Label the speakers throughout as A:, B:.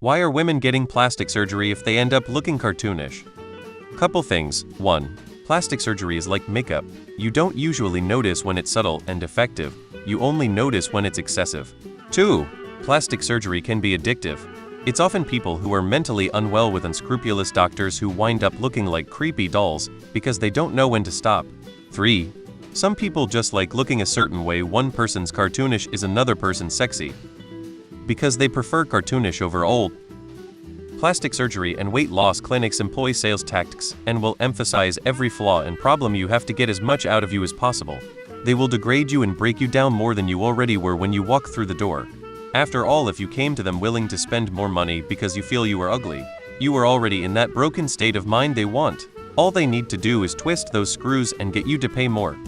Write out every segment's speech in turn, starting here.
A: Why are women getting plastic surgery if they end up looking cartoonish? Couple things. 1. Plastic surgery is like makeup. You don't usually notice when it's subtle and effective, you only notice when it's excessive. 2. Plastic surgery can be addictive. It's often people who are mentally unwell with unscrupulous doctors who wind up looking like creepy dolls because they don't know when to stop. 3. Some people just like looking a certain way. One person's cartoonish is another person's sexy, because they prefer cartoonish over old. Plastic surgery and weight loss clinics employ sales tactics and will emphasize every flaw and problem you have to get as much out of you as possible. They will degrade you and break you down more than you already were when you walk through the door. After all, if you came to them willing to spend more money because you feel you were ugly, you were already in that broken state of mind they want. All they need to do is twist those screws and get you to pay more.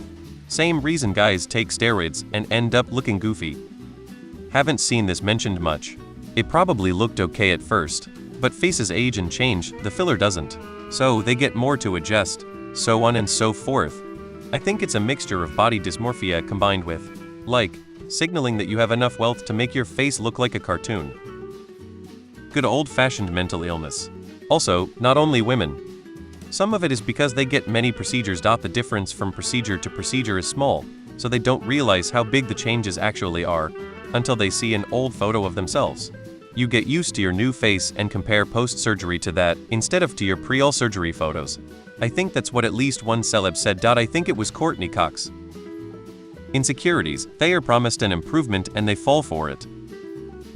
A: Same reason guys take steroids and end up looking goofy. Haven't seen this mentioned much. It probably looked okay at first, but faces age and change, the filler doesn't. So they get more to adjust, so on and so forth. I think it's a mixture of body dysmorphia combined with, like, signaling that you have enough wealth to make your face look like a cartoon. Good old-fashioned mental illness. Also, not only women. Some of it is because they get many procedures. The difference from procedure to procedure is small, so they don't realize how big the changes actually are until they see an old photo of themselves. You get used to your new face and compare post-surgery to that instead of to your pre-all surgery photos. I think that's what at least one celeb said. I think it was Courtney Cox. Insecurities. They are promised an improvement and they fall for it.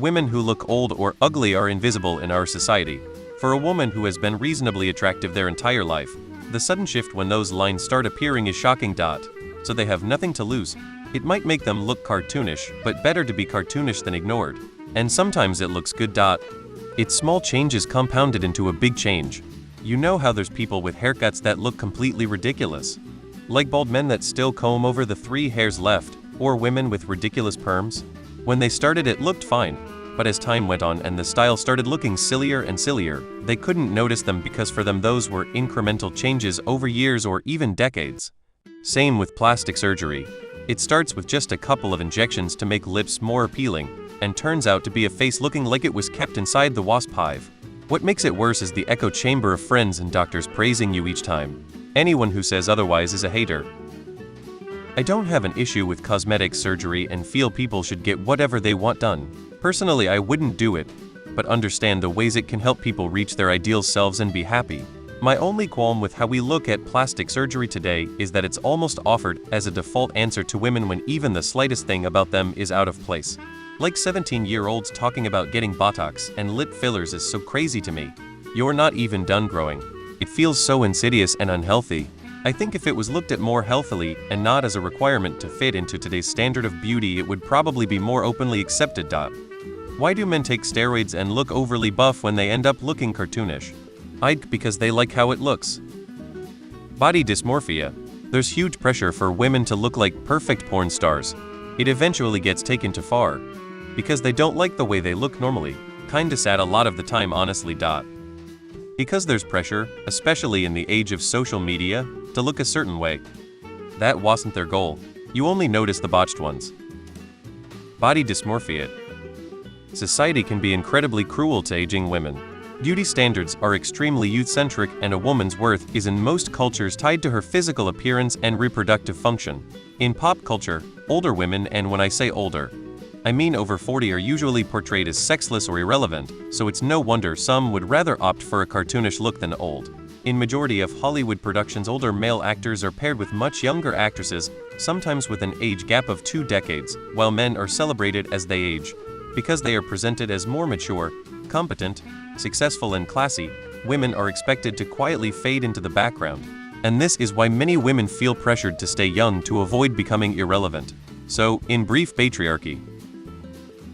A: Women who look old or ugly are invisible in our society. For a woman who has been reasonably attractive their entire life, the sudden shift when those lines start appearing is shocking. So they have nothing to lose. It might make them look cartoonish, but better to be cartoonish than ignored. And sometimes it looks good. It's small changes compounded into a big change. You know how there's people with haircuts that look completely ridiculous, like bald men that still comb over the 3 hairs left, or women with ridiculous perms? When they started it looked fine, but as time went on and the style started looking sillier and sillier, they couldn't notice them because for them those were incremental changes over years or even decades. Same with plastic surgery. It starts with just a couple of injections to make lips more appealing, and turns out to be a face looking like it was kept inside the wasp hive. What makes it worse is the echo chamber of friends and doctors praising you each time. Anyone who says otherwise is a hater. I don't have an issue with cosmetic surgery and feel people should get whatever they want done. Personally, I wouldn't do it, but understand the ways it can help people reach their ideal selves and be happy. My only qualm with how we look at plastic surgery today is that it's almost offered as a default answer to women when even the slightest thing about them is out of place. Like 17-year-olds talking about getting Botox and lip fillers is so crazy to me. You're not even done growing. It feels so insidious and unhealthy. I think if it was looked at more healthily and not as a requirement to fit into today's standard of beauty, it would probably be more openly accepted. Why do men take steroids and look overly buff when they end up looking cartoonish? Because they like how it looks. Body dysmorphia. There's huge pressure for women to look like perfect porn stars. It eventually gets taken too far, because they don't like the way they look normally. Kinda sad a lot of the time, honestly. Because there's pressure, especially in the age of social media, to look a certain way. That wasn't their goal. You only notice the botched ones. Body dysmorphia. Society can be incredibly cruel to aging women. Beauty standards are extremely youth-centric, and a woman's worth is in most cultures tied to her physical appearance and reproductive function. In pop culture, older women, and when I say older, I mean over 40, are usually portrayed as sexless or irrelevant, so it's no wonder some would rather opt for a cartoonish look than old. In majority of Hollywood productions, older male actors are paired with much younger actresses, sometimes with an age gap of 2 decades, while men are celebrated as they age. Because they are presented as more mature, competent, successful and classy, women are expected to quietly fade into the background. And this is why many women feel pressured to stay young to avoid becoming irrelevant. So, in brief, patriarchy.